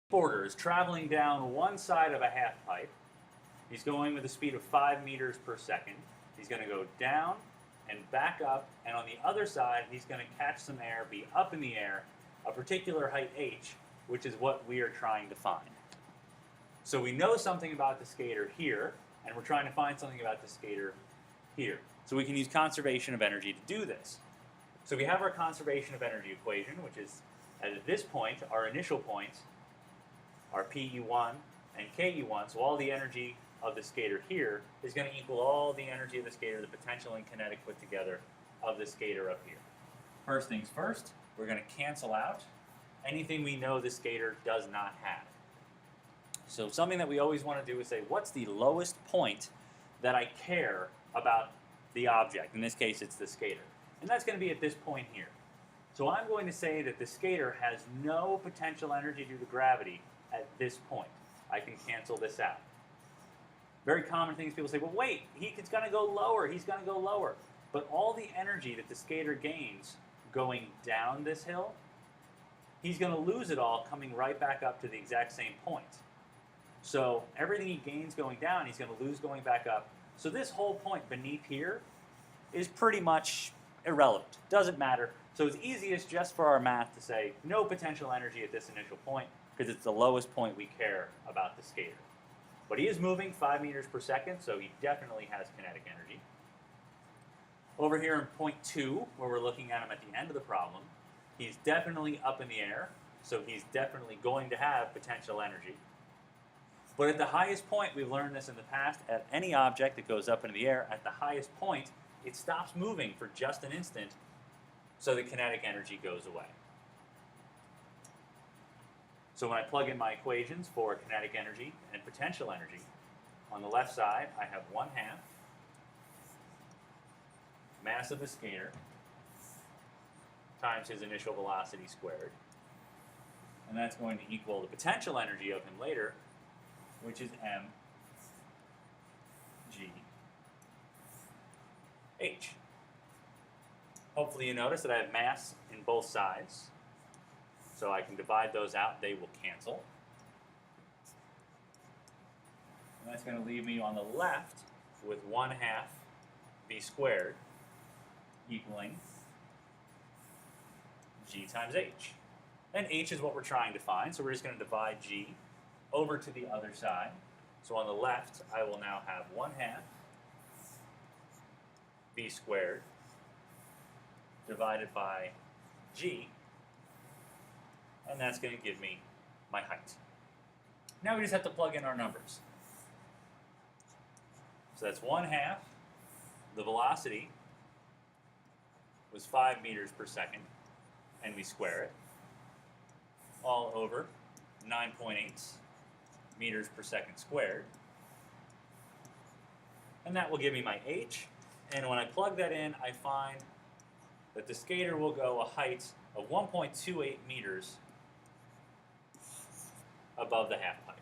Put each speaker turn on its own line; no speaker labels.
Skateboarder is traveling down one side of a half pipe. He's going with a speed of 5 meters per second. He's going to go down and back up, and on the other side, he's going to catch some air, be up in the air, a particular height h, which is what we are trying to find. So we know something about the skater here, and we're trying to find something about the skater here. So we can use conservation of energy to do this. So we have our conservation of energy equation, which is, at this point, our initial points are PE1 and KE1, so all the energy of the skater here is going to equal all the energy of the skater, the potential and kinetic put together of the skater up here. First things first, we're going to cancel out anything we know the skater does not have. So something that we always want to do is say, what's the lowest point that I care about the object? In this case, it's the skater. And that's going to be at this point here. So I'm going to say that the skater has no potential energy due to gravity at this point. I can cancel this out. Very common things people say, well, wait, he's going to go lower, he's going to go lower. But all the energy that the skater gains going down this hill, he's going to lose it all coming right back up to the exact same point. So everything he gains going down, he's going to lose going back up. So this whole point beneath here is pretty much irrelevant. Doesn't matter. So it's easiest just for our math to say no potential energy at this initial point, because it's the lowest point we care about the skater. But he is moving 5 meters per second, so he definitely has kinetic energy. Over here in point 2, where we're looking at him at the end of the problem, he's definitely up in the air, so he's definitely going to have potential energy. But at the highest point, we've learned this in the past, at any object that goes up into the air, at the highest point, it stops moving for just an instant, so the kinetic energy goes away. So when I plug in my equations for kinetic energy and potential energy, on the left side I have 1/2 mass of the skater times his initial velocity squared. And that's going to equal the potential energy of him later, which is mgh. Hopefully you notice that I have mass in both sides. So I can divide those out, they will cancel. And that's going to leave me on the left with 1/2 v squared equaling g times h. And h is what we're trying to find, so we're just going to divide g over to the other side. So on the left, I will now have 1/2 v squared divided by g, and that's going to give me my height. Now we just have to plug in our numbers. So that's 1/2. The velocity was 5 meters per second, and we square it, all over 9.8 meters per second squared. And that will give me my h, and when I plug that in, I find that the skater will go a height of 1.28 meters above the half pipe.